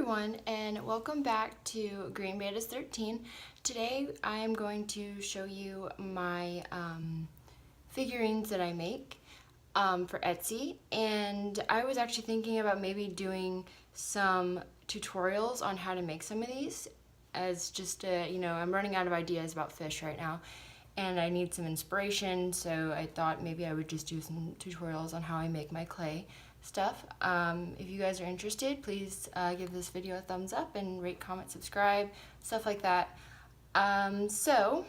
everyone, and welcome back to Green Betas 13. Today I am going to show you my figurines that I make for Etsy, and I was actually thinking about maybe doing some tutorials on how to make some of these as just I'm running out of ideas about fish right now and I need some inspiration, so I thought maybe I would just do some tutorials on how I make my clay stuff. If you guys are interested, please give this video a thumbs up and rate, comment, subscribe, stuff like that. So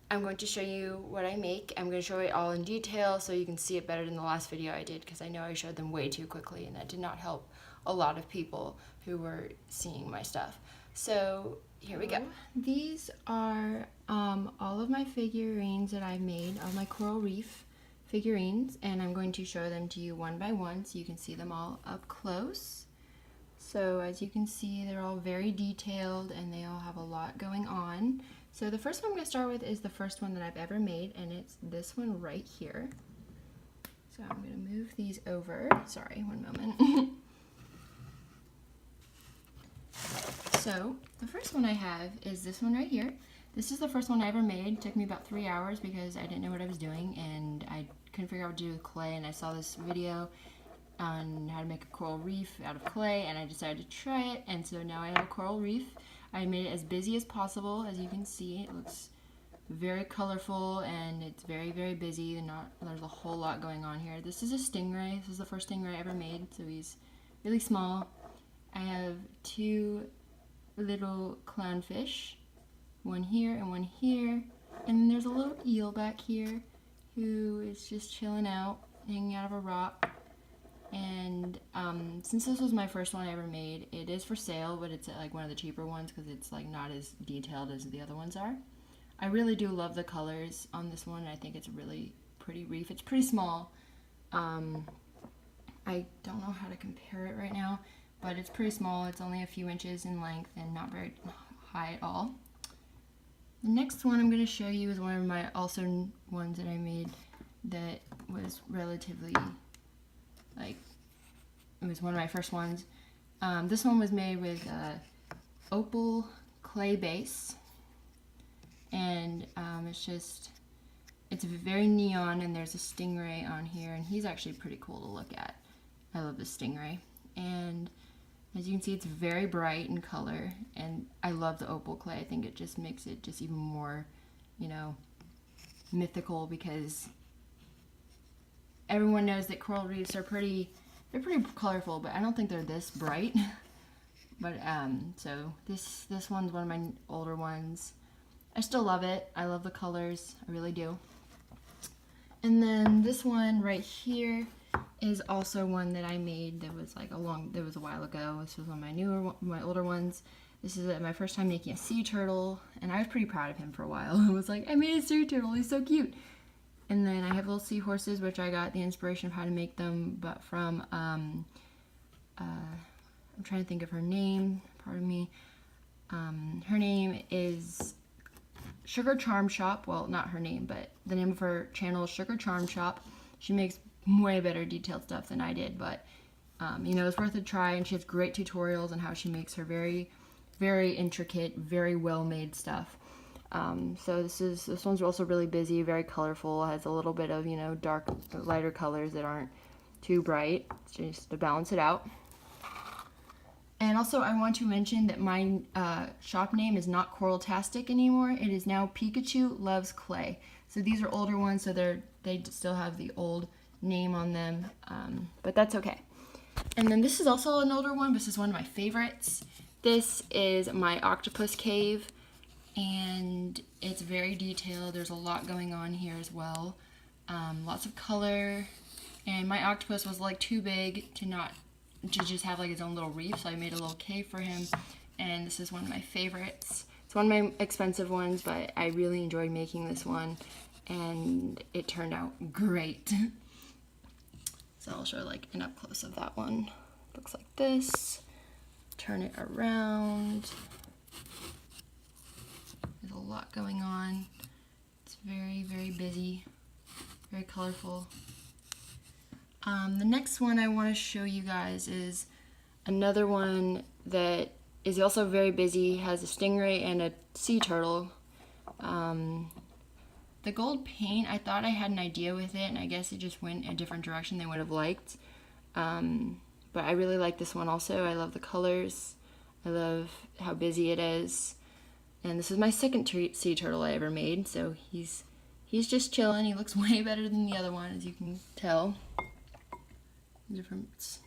I'm going to show you what I make. I'm going to show it all in detail so you can see it better than the last video I did, because I know I showed them way too quickly and that did not help a lot of people who were seeing my stuff. So here we go. These are all of my figurines that I've made, all my coral reef figurines, and I'm going to show them to you one by one so you can see them all up close. So as you can see, they're all very detailed and they all have a lot going on. So the first one I'm going to start with is the first one that I've ever made, and it's this one right here. So I'm going to move these over. Sorry, one moment. So the first one I have is this one right here. This is the first one I ever made. It took me about 3 hours because I didn't know what I was doing and I couldn't figure out what to do with clay, and I saw this video on how to make a coral reef out of clay and I decided to try it, and so now I have a coral reef. I made it as busy as possible. As you can see, it looks very colorful and it's very, very busy and there's a whole lot going on here. This is a stingray. This is the first stingray I ever made, so he's really small. I have two little clownfish, one here and one here, and then there's a little eel back here who is just chilling out, hanging out of a rock. And since this was my first one I ever made, it is for sale, but it's like one of the cheaper ones because it's like not as detailed as the other ones are. I really do love the colors on this one. I think it's a really pretty reef. It's pretty small. I don't know how to compare it right now, but it's pretty small. It's only a few inches in length and not very high at all. The next one I'm going to show you is one of my also ones that I made that was relatively, like, it was one of my first ones. This one was made with opal clay base, and it's very neon, and there's a stingray on here, and he's actually pretty cool to look at. I love the stingray, and as you can see, it's very bright in color, and I love the opal clay. I think it just makes it just even more, mythical, because everyone knows that coral reefs are pretty colorful, but I don't think they're this bright. But so this one's one of my older ones. I still love it. I love the colors. I really do. And then this one right here is also one that I made that was a while ago. This was one of my older ones. This is my first time making a sea turtle, and I was pretty proud of him for a while. I was like, I made a sea turtle, he's so cute. And then I have little seahorses, which I got the inspiration of how to make them, but from I'm trying to think of her name, pardon me. Her name is Sugar Charm Shop. Well, not her name, but the name of her channel is Sugar Charm Shop. She makes way better detailed stuff than I did, but it's worth a try, and she has great tutorials on how she makes her very, very intricate, very well made stuff. So this one's also really busy, very colorful, has a little bit of dark, lighter colors that aren't too bright, just to balance it out. And also I want to mention that my shop name is not Coraltastic anymore. It is now PikachuLovesClay. So these are older ones, so they still have the old name on them, but that's okay. And then this is also an older one, but this is one of my favorites. This is my octopus cave, and it's very detailed. There's a lot going on here as well. Lots of color, and my octopus was like too big to just have like his own little reef, so I made a little cave for him, and this is one of my favorites. It's one of my expensive ones, but I really enjoyed making this one, and it turned out great. So I'll show like an up close of that one. Looks like this. Turn it around. There's a lot going on. It's very, very busy, very colorful. The next one I want to show you guys is Another one that is also very busy has a stingray and a sea turtle. The gold paint, I thought I had an idea with it, and I guess it just went a different direction they would have liked. But I really like this one also. I love the colors. I love how busy it is. And this is my second sea turtle I ever made, so he's just chilling. He looks way better than the other one, as you can tell. Difference.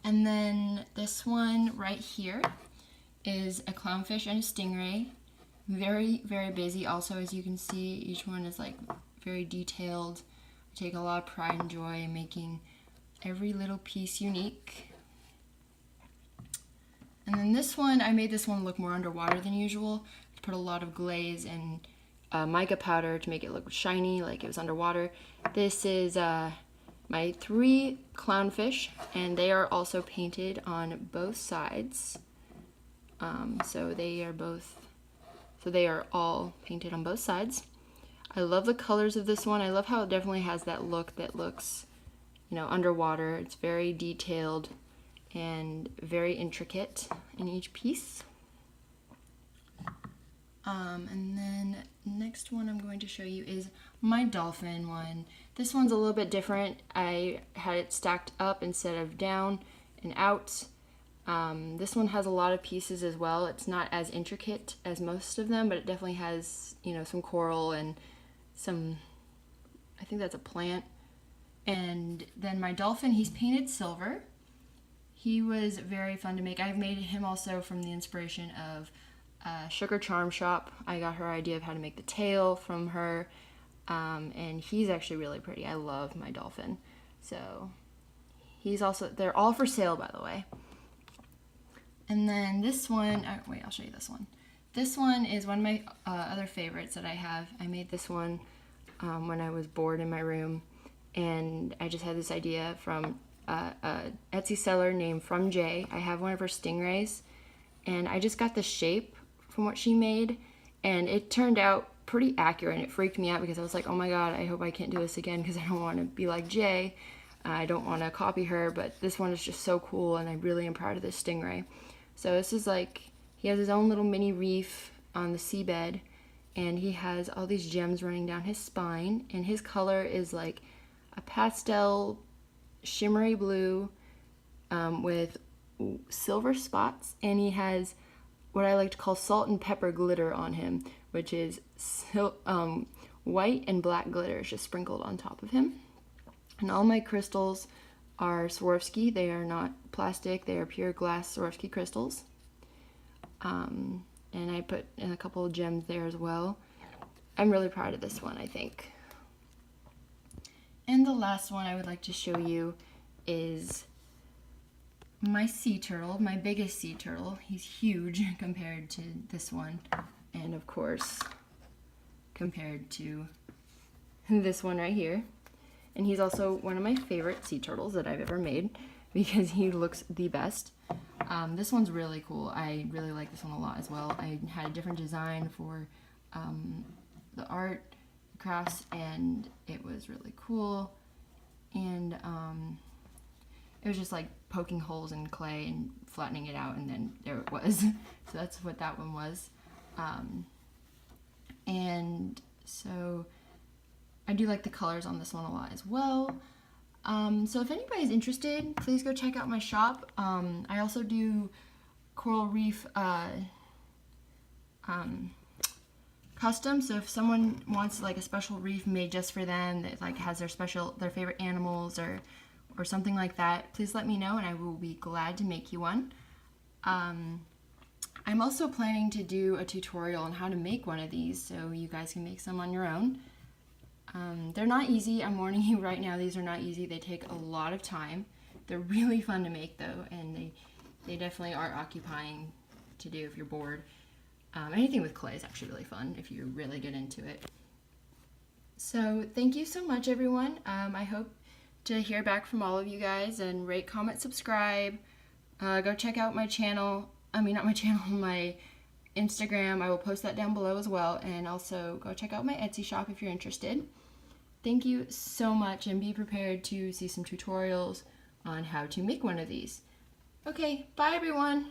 And then this one right here is a clownfish and a stingray. Very, very busy also, as you can see. Each one is like very detailed. I take a lot of pride and joy in making every little piece unique. And then this one, I made this one look more underwater than usual. I put a lot of glaze and mica powder to make it look shiny, like it was underwater. This is my 3 clownfish, and they are also painted on both sides. So they are all painted on both sides. I love the colors of this one. I love how it definitely has that look that looks, underwater. It's very detailed and very intricate in each piece. And then next one I'm going to show you is my dolphin one. This one's a little bit different. I had it stacked up instead of down and out. This one has a lot of pieces as well. It's not as intricate as most of them, but it definitely has, some coral and some, I think that's a plant. And then my dolphin, he's painted silver. He was very fun to make. I've made him also from the inspiration of Sugar Charm Shop. I got her idea of how to make the tail from her, and he's actually really pretty. I love my dolphin. So they're all for sale, by the way. And then this one, I'll show you this one. This one is one of my other favorites that I have. I made this one when I was bored in my room, and I just had this idea from a Etsy seller named From Jay. I have one of her stingrays, and I just got the shape from what she made, and it turned out pretty accurate, and it freaked me out because I was like, oh my god, I hope I can't do this again because I don't want to be like Jay. I don't want to copy her, but this one is just so cool, and I really am proud of this stingray. So this is he has his own little mini reef on the seabed, and he has all these gems running down his spine, and his color is like a pastel shimmery blue with silver spots, and he has what I like to call salt and pepper glitter on him, which is white and black glitter just sprinkled on top of him. And all my crystals are Swarovski. They are not plastic. They are pure glass Swarovski crystals. And I put in a couple of gems there as well. I'm really proud of this one, I think. And the last one I would like to show you is my sea turtle, my biggest sea turtle. He's huge compared to this one. And of course, compared to this one right here. And he's also one of my favorite sea turtles that I've ever made because he looks the best. This one's really cool. I really like this one a lot as well. I had a different design for the art, crafts, and it was really cool. And it was just like poking holes in clay and flattening it out, and then there it was. So that's what that one was. And so I do like the colors on this one a lot as well. So if anybody's interested, please go check out my shop. I also do coral reef custom. So if someone wants like a special reef made just for them that like has their favorite animals or something like that, please let me know and I will be glad to make you one. I'm also planning to do a tutorial on how to make one of these so you guys can make some on your own. They're not easy. I'm warning you right now, these are not easy. They take a lot of time. They're really fun to make though, and they definitely are occupying to do if you're bored. Anything with clay is actually really fun if you really get into it. So thank you so much, everyone. I hope to hear back from all of you guys, and rate, comment, subscribe. Go check out my channel. My Instagram. I will post that down below as well, and also go check out my Etsy shop if you're interested. Thank you so much, and be prepared to see some tutorials on how to make one of these. Okay, bye everyone.